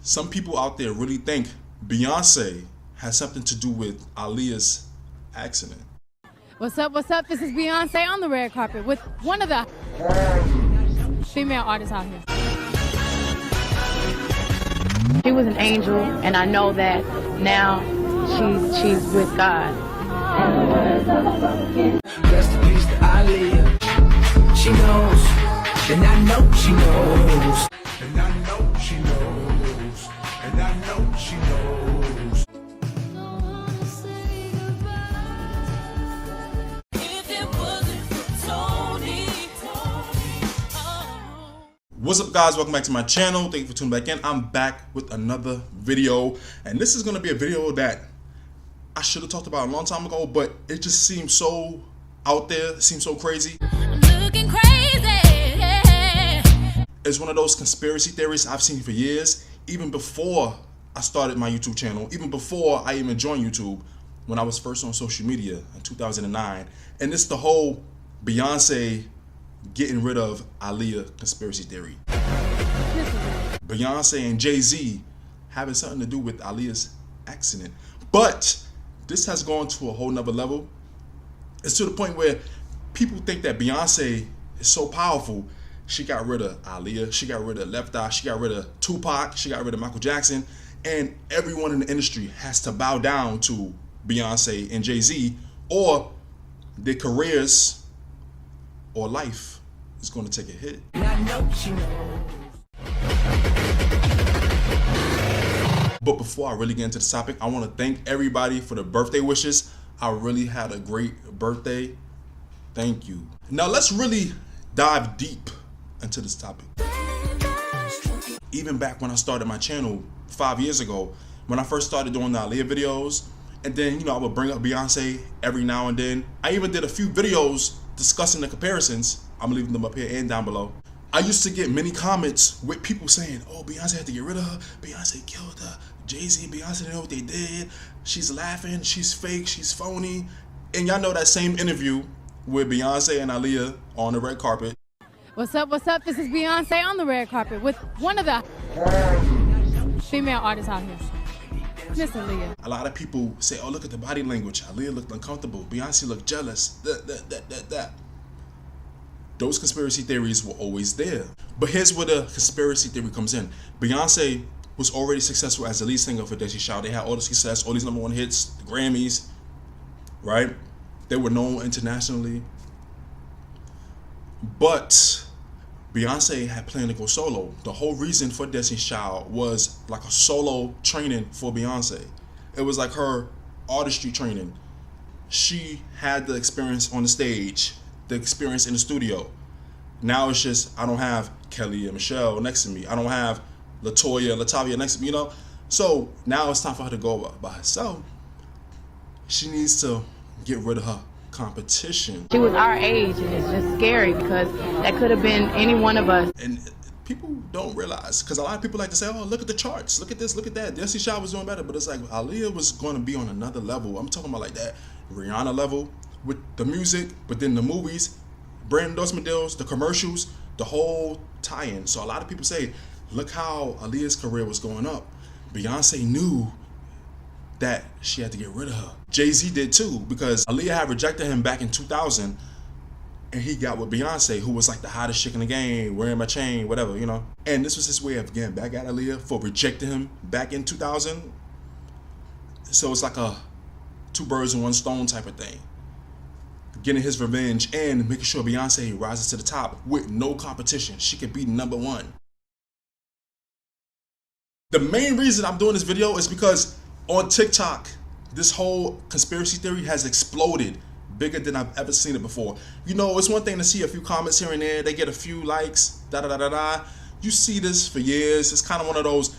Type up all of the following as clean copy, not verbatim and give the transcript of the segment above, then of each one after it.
Some people out there really think Beyonce has something to do with Aaliyah's accident. What's up, what's up? This is Beyonce on the red carpet with one of the female artists out here. She was an angel, and I know that now she's with God. Rest in peace to Aaliyah. She knows, and I know she knows. And I know she knows. And I know she knows. What's up, guys? Welcome back to my channel. Thank you for tuning back in. I'm back with another video, and this is going to be a video that I should have talked about a long time ago, but it just seems so out there. It seems so crazy. I'm looking crazy. It's one of those conspiracy theories I've seen for years, even before I started my YouTube channel, even before I even joined YouTube, when I was first on social media in 2009. And it's the whole Beyonce getting rid of Aaliyah conspiracy theory. Beyonce and Jay-Z having something to do with Aaliyah's accident. But this has gone to a whole nother level. It's to the point where people think that Beyonce is so powerful. She got rid of Aaliyah, she got rid of Left Eye, she got rid of Tupac, she got rid of Michael Jackson, and everyone in the industry has to bow down to Beyonce and Jay-Z, or their careers or life is going to take a hit. And I know she knows. But before I really get into the topic, I want to thank everybody for the birthday wishes. I really had a great birthday. Thank you. Now let's really dive deep into this topic. Even back when I started my channel 5 years ago, when I first started doing the Aaliyah videos, and then I would bring up Beyonce every now and then. I even did a few videos discussing the comparisons. I'm leaving them up here and down below. I used to get many comments with people saying, oh, Beyonce had to get rid of her, Beyonce killed her, Jay-Z, Beyonce didn't know what they did, she's laughing, she's fake, she's phony. And y'all know that same interview with Beyonce and Aaliyah on the red carpet. What's up, what's up? This is Beyonce on the red carpet with one of the female artists out here. Miss Aaliyah. A lot of people say, oh, look at the body language. Aaliyah looked uncomfortable. Beyonce looked jealous. That. Those conspiracy theories were always there. But here's where the conspiracy theory comes in. Beyonce was already successful as the lead singer for Diddy. They had all the success, all these #1 hits, the Grammys, right? They were known internationally. But Beyonce had planned to go solo. The whole reason for Destiny's Child was like a solo training for Beyonce. It was like her artistry training. She had the experience on the stage, the experience in the studio. Now it's just, I don't have Kelly and Michelle next to me. I don't have Latavia next to me, So now it's time for her to go by herself. She needs to get rid of her competition. She was our age, and it's just scary because that could have been any one of us. And people don't realize, because a lot of people like to say, oh, look at the charts, look at this, look at that. Destiny's Child was doing better, but it's like Aaliyah was going to be on another level. I'm talking about like that Rihanna level with the music, but then the movies, brand endorsement deals, the commercials, the whole tie-in. So a lot of people say, look how Aaliyah's career was going up. Beyonce knew that she had to get rid of her. Jay-Z did too, because Aaliyah had rejected him back in 2000, and he got with Beyonce, who was like the hottest chick in the game, wearing my chain, whatever, And this was his way of getting back at Aaliyah for rejecting him back in 2000. So it's like a two birds in one stone type of thing. Getting his revenge and making sure Beyonce rises to the top with no competition. She could be #1. The main reason I'm doing this video is because on TikTok, this whole conspiracy theory has exploded bigger than I've ever seen it before. It's one thing to see a few comments here and there. They get a few likes, da-da-da-da-da. You see this for years. It's kind of one of those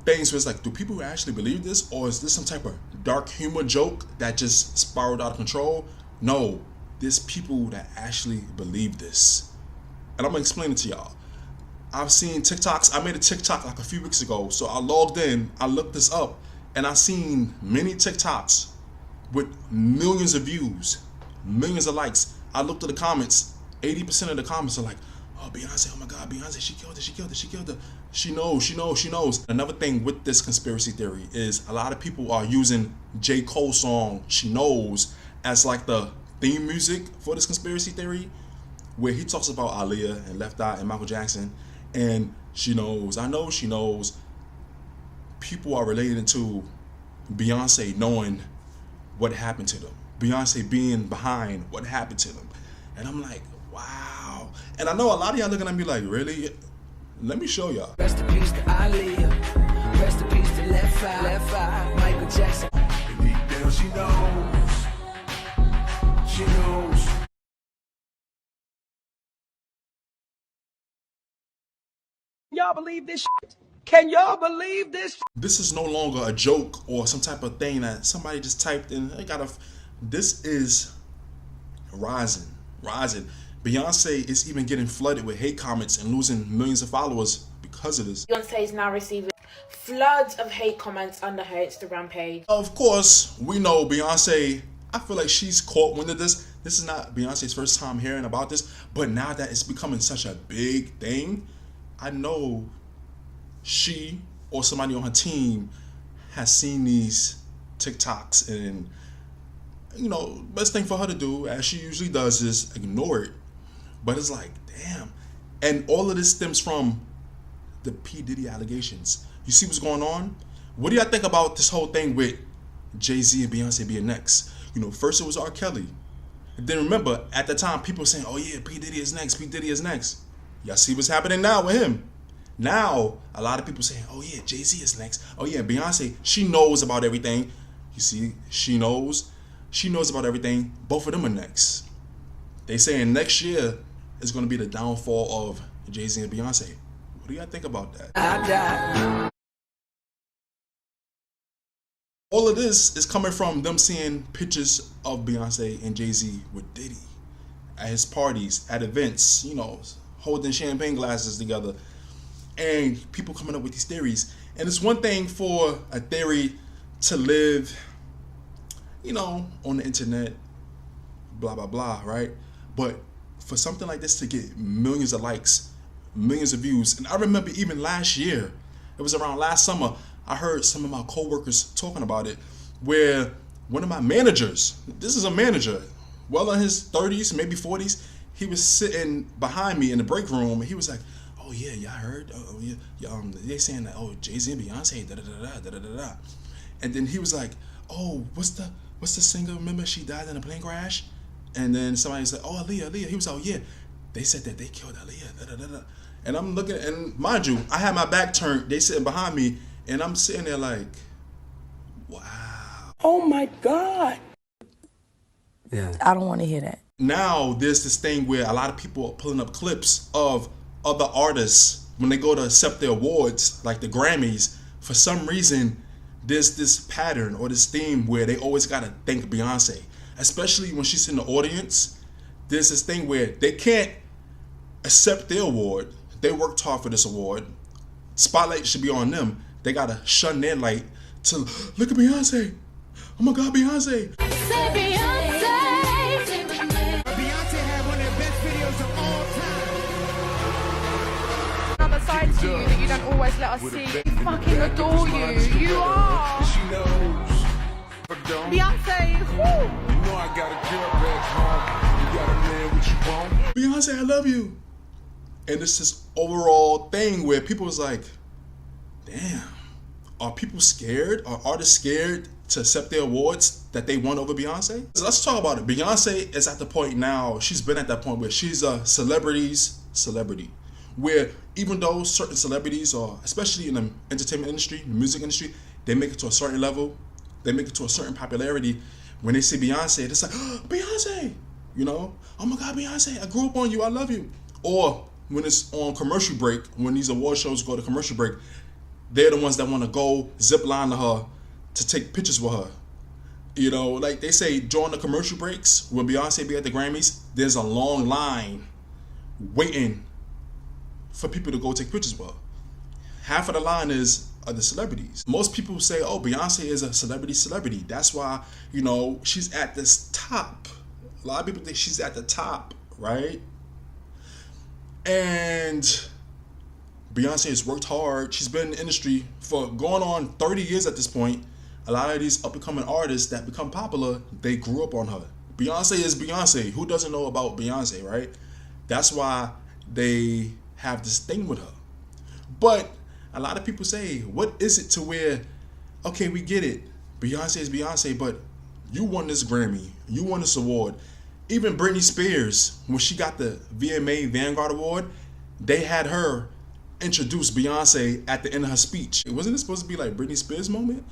things where it's like, do people actually believe this? Or is this some type of dark humor joke that just spiraled out of control? No, there's people that actually believe this. And I'm going to explain it to y'all. I've seen TikToks. I made a TikTok like a few weeks ago. So I logged in, I looked this up, and I've seen many TikToks with millions of views, millions of likes. I looked at the comments, 80% of the comments are like, oh, Beyonce, oh my God, Beyonce, she killed it. She knows. Another thing with this conspiracy theory is a lot of people are using J. Cole's song, She Knows, as like the theme music for this conspiracy theory, where he talks about Aaliyah and Left Eye and Michael Jackson, and she knows, I know she knows. People are relating to Beyonce knowing what happened to them. Beyonce being behind what happened to them. And I'm like, wow. And I know a lot of y'all looking at me like, really? Let me show y'all. Rest in peace to Aaliyah. Rest in peace to Left Eye. Michael Jackson. Deep down she knows. She knows. Y'all believe this shit? Can y'all believe this? This is no longer a joke or some type of thing that somebody just typed in. This is rising. Beyonce is even getting flooded with hate comments and losing millions of followers because of this. Beyonce is now receiving floods of hate comments under her Instagram page. Of course, we know Beyonce, I feel like she's caught wind of this. This is not Beyonce's first time hearing about this, but now that it's becoming such a big thing, I know she or somebody on her team has seen these TikToks, and you know, best thing for her to do, as she usually does, is ignore it. But it's like, damn. And all of this stems from the P. Diddy allegations. You see what's going on? What do y'all think about this whole thing with Jay-Z and Beyonce being next? You know, first it was R. Kelly. And then remember, at the time, people were saying, oh yeah, P. Diddy is next, P. Diddy is next. Y'all see what's happening now with him. Now, a lot of people saying, oh yeah, Jay-Z is next. Oh yeah, Beyonce, she knows about everything. You see, she knows about everything. Both of them are next. They saying next year is going to be the downfall of Jay-Z and Beyonce. What do y'all think about that? All of this is coming from them seeing pictures of Beyonce and Jay-Z with Diddy at his parties, at events, you know, holding champagne glasses together, and people coming up with these theories. And it's one thing for a theory to live, you know, on the internet, blah, blah, blah, right? But for something like this to get millions of likes, millions of views, and I remember even last year, it was around last summer, I heard some of my coworkers talking about it, where one of my managers, this is a manager, well in his 30s, maybe 40s, he was sitting behind me in the break room, and he was like, oh yeah, y'all heard? Oh yeah, they saying that, oh, Jay-Z and Beyonce, da-da-da-da. And then he was like, oh, what's the singer, remember she died in a plane crash? And then somebody said, oh, Aaliyah. He was like, oh yeah, they said that they killed Aaliyah, da-da-da-da. And I'm looking, and mind you, I had my back turned, they sitting behind me, and I'm sitting there like, wow. Oh my God. Yeah. I don't want to hear that. Now there's this thing where a lot of people are pulling up clips of other artists when they go to accept their awards, like the Grammys. For some reason, there's this pattern or this theme where they always gotta thank Beyonce, especially when she's in the audience. There's this thing where they can't accept their award. They worked hard for this award. Spotlight should be on them. They gotta shun their light to look at Beyonce. Oh my God, Beyonce. Beyonce had one of the best videos of all time. Another side to you that you don't always let us see. We fucking adore you. You are. Beyonce. Woo. You know I got a girl back home. You gotta man what you want. Beyonce, I love you. And it's this overall thing where people was like, damn, are people scared? Are artists scared to accept their awards that they won over Beyonce? So let's talk about it. Beyonce is at the point now, she's been at that point where she's a celebrity's celebrity. Where even though certain celebrities are, especially in the entertainment industry, the music industry, they make it to a certain level, they make it to a certain popularity. When they see Beyonce, it's like, oh, Beyonce, you know? Oh my God, Beyonce, I grew up on you, I love you. Or when it's on commercial break, when these award shows go to commercial break, they're the ones that want to go zip line to her to take pictures with her. You know, like they say during the commercial breaks, when Beyonce be at the Grammys, there's a long line waiting for people to go take pictures with her. Half of the line is the celebrities. Most people say, oh, Beyonce is a celebrity. That's why, you know, she's at this top. A lot of people think she's at the top, right? And Beyonce has worked hard. She's been in the industry for going on 30 years at this point. A lot of these up-and-coming artists that become popular, they grew up on her. Beyonce is Beyonce. Who doesn't know about Beyonce, right? That's why they have this thing with her. But a lot of people say, what is it to where, okay, we get it. Beyonce is Beyonce, but you won this Grammy. You won this award. Even Britney Spears, when she got the VMA Vanguard Award, they had her introduce Beyonce at the end of her speech. Wasn't it supposed to be like Britney Spears' moment?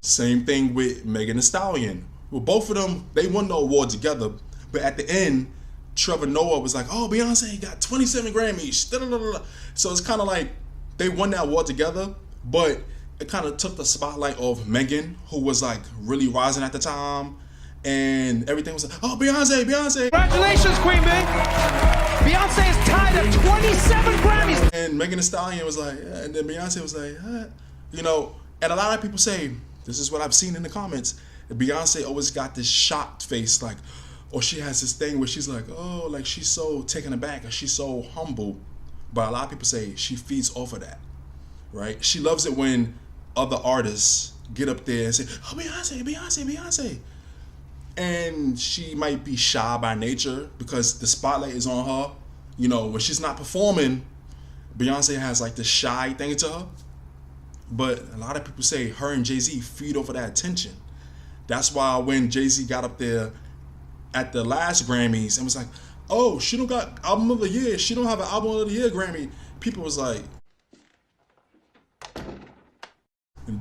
Same thing with Megan Thee Stallion. Well, both of them, they won the award together, but at the end, Trevor Noah was like, oh, Beyonce got 27 Grammys. So it's kind of like they won that award together, but it kind of took the spotlight off Megan, who was like really rising at the time, and everything was like, oh, Beyonce, Beyonce. Congratulations, Queen Bey. Beyonce is tied at 27 Grammys. And Megan Thee Stallion was like, yeah, and then Beyonce was like, you know, and a lot of people say, this is what I've seen in the comments, that Beyonce always got this shocked face, like, or she has this thing where she's like, oh, like she's so taken aback, or she's so humble. But a lot of people say she feeds off of that, right? She loves it when other artists get up there and say, oh, Beyonce, Beyonce, Beyonce. And she might be shy by nature because the spotlight is on her. You know, when she's not performing, Beyonce has like this shy thing to her. But a lot of people say her and Jay-Z feed off of that attention. That's why when Jay-Z got up there at the last Grammys and was like, oh, she don't got album of the year, she don't have an album of the year Grammy, people was like,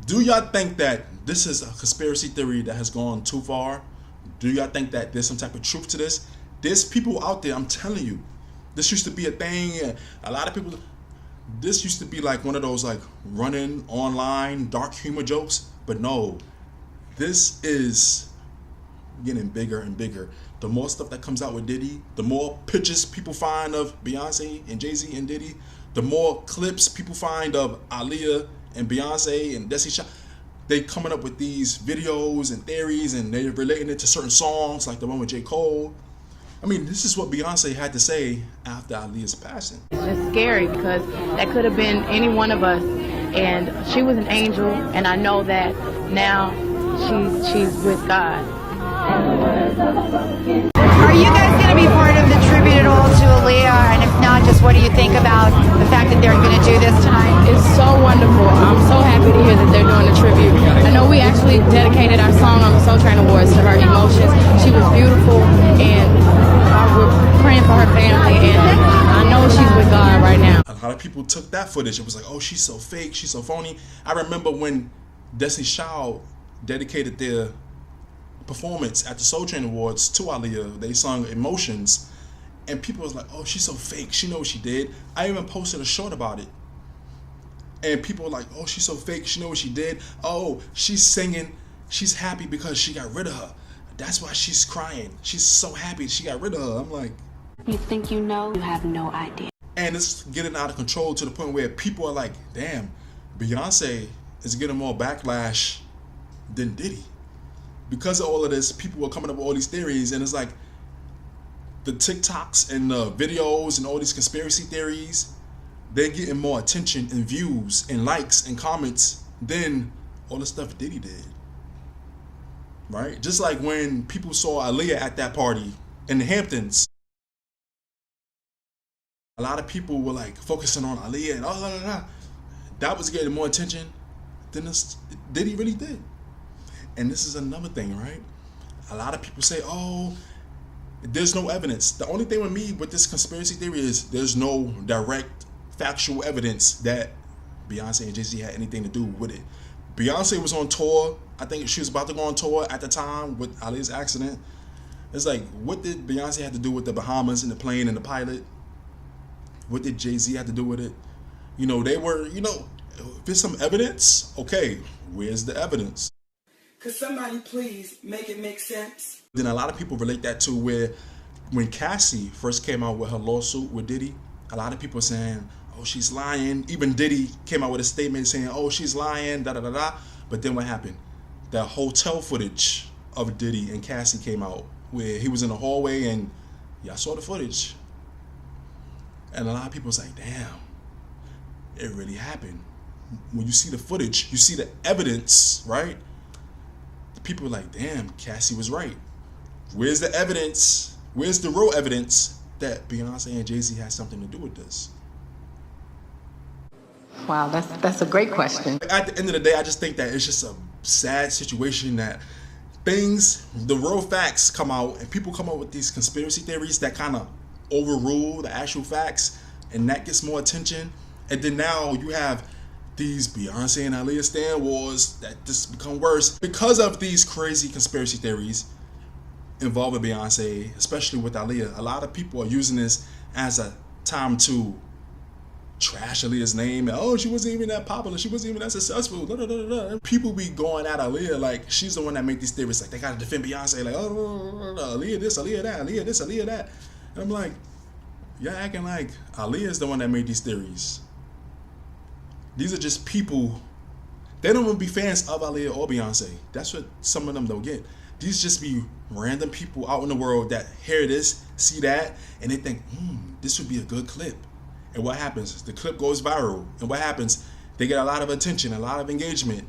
do y'all think that this is a conspiracy theory that has gone too far? Do y'all think that there's some type of truth to this? There's people out there, I'm telling you, this used to be a thing. A lot of people, this used to be like one of those like running online dark humor jokes, but no, this is getting bigger and bigger. The more stuff that comes out with Diddy, the more pictures people find of Beyonce and Jay-Z and Diddy, the more clips people find of Aaliyah and Beyonce and Desi Child. They coming up with these videos and theories, and they're relating it to certain songs, like the one with J. Cole. I mean, this is what Beyonce had to say after Aaliyah's passing. It's just scary because that could have been any one of us, and she was an angel, and I know that now she's with God. Are you guys going to be part of the tribute at all to Aaliyah? And if not, just what do you think about the fact that they're going to do this tonight? It's so wonderful. I'm so happy to hear that they're doing a tribute. I know we actually dedicated our song on the Soul Train Awards to her emotions. She was beautiful, and we're praying for her family, and I know she's with God right now. A lot of people took that footage. It was like, oh, she's so fake, she's so phony. I remember when Destiny's Child dedicated their performance at the Soul Train Awards to Aaliyah. They sung Emotions, and people was like, oh, she's so fake, she knows what she did. I even posted a short about it, and people were like, oh, she's so fake, she knows what she did. Oh, she's singing, she's happy because she got rid of her, that's why she's crying, she's so happy she got rid of her. I'm like, you think you know, you have no idea. And it's getting out of control to the point where people are like, damn, Beyonce is getting more backlash than Diddy. Because of all of this, people are coming up with all these theories, and it's like the TikToks and the videos and all these conspiracy theories, they're getting more attention and views and likes and comments than all the stuff Diddy did. Right? Just like when people saw Aaliyah at that party in the Hamptons, a lot of people were like focusing on Aaliyah and oh, that was getting more attention than Diddy really did. And this is another thing, right? A lot of people say, oh, there's no evidence. The only thing with me with this conspiracy theory is there's no direct factual evidence that Beyonce and Jay-Z had anything to do with it. Beyonce was on tour. I think she was about to go on tour at the time with Aaliyah's accident. It's like, what did Beyonce have to do with the Bahamas and the plane and the pilot? What did Jay-Z have to do with it? You know, they were, you know, if there's some evidence, okay, where's the evidence? Could somebody please make it make sense? Then a lot of people relate that to where when Cassie first came out with her lawsuit with Diddy, a lot of people are saying, oh, she's lying. Even Diddy came out with a statement saying, oh, she's lying, da da da da. But then what happened? The hotel footage of Diddy and Cassie came out where he was in the hallway, and y'all saw the footage. And a lot of people was like, damn, it really happened. When you see the footage, you see the evidence, right? The people were like, damn, Cassie was right. Where's the evidence? Where's the real evidence that Beyonce and Jay-Z had something to do with this? Wow, that's a great question. At the end of the day, I just think that it's just a sad situation that the real facts come out and people come up with these conspiracy theories that kind of overrule the actual facts, and that gets more attention. And then now you have these Beyonce and Aaliyah stan wars that just become worse because of these crazy conspiracy theories involving Beyonce, especially with Aaliyah. A lot of people are using this as a time to trash Aaliyah's name. And, oh, she wasn't even that popular. She wasn't even that successful. Da, da, da, da. People be going at Aaliyah like she's the one that made these theories. Like they gotta defend Beyonce. Like, oh, Aaliyah this, Aaliyah that, Aaliyah this, Aaliyah that. And I'm like, y'all acting like Aaliyah is the one that made these theories. These are just people. They don't even be fans of Aaliyah or Beyonce. That's what some of them don't get. These just be random people out in the world that hear this, see that, and they think, this would be a good clip. And what happens? The clip goes viral. And what happens? They get a lot of attention, a lot of engagement.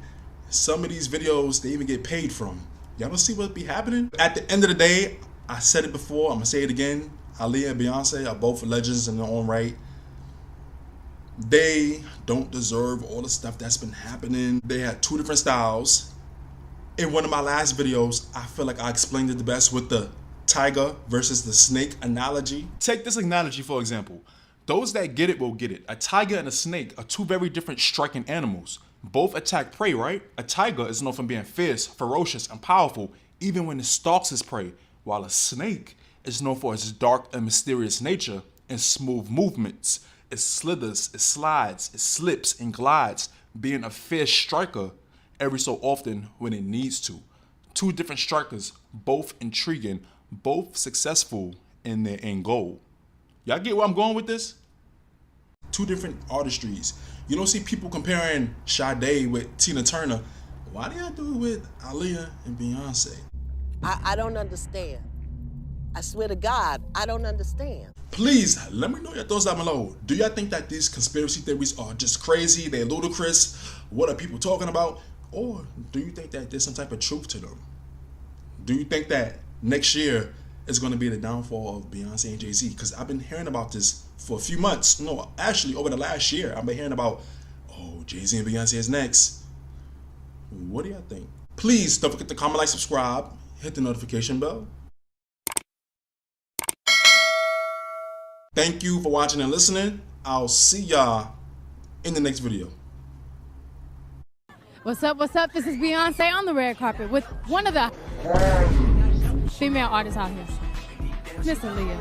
Some of these videos, they even get paid from. Y'all don't see what be happening? At the end of the day, I said it before, I'm gonna say it again. Aaliyah and Beyonce are both legends in their own right. They don't deserve all the stuff that's been happening. They had two different styles. In one of my last videos, I feel like I explained it the best with the tiger versus the snake analogy. Take this analogy for example. Those that get it will get it. A tiger and a snake are two very different striking animals. Both attack prey, right? A tiger is known for being fierce, ferocious, and powerful, even when it stalks its prey, while a snake is known for its dark and mysterious nature and smooth movements. It slithers, it slides, it slips and glides, being a fierce striker every so often when it needs to. Two different strikers, both intriguing, both successful in their end goal. Y'all get where I'm going with this? Two different artistries. You don't see people comparing Sade with Tina Turner. Why do y'all do it with Aaliyah and Beyonce? I don't understand. I swear to God, I don't understand. Please, let me know your thoughts down below. Do y'all think that these conspiracy theories are just crazy, they're ludicrous? What are people talking about? Or do you think that there's some type of truth to them? Do you think that next year is going to be the downfall of Beyonce and Jay-Z? Because I've been hearing about this for a few months. No, actually over the last year, I've been hearing about, oh, Jay-Z and Beyonce is next. What do y'all think? Please don't forget to comment, like, subscribe, hit the notification bell. Thank you for watching and listening. I'll see y'all in the next video. What's up? What's up? This is Beyonce on the red carpet with one of the female artists out here, Miss Aaliyah.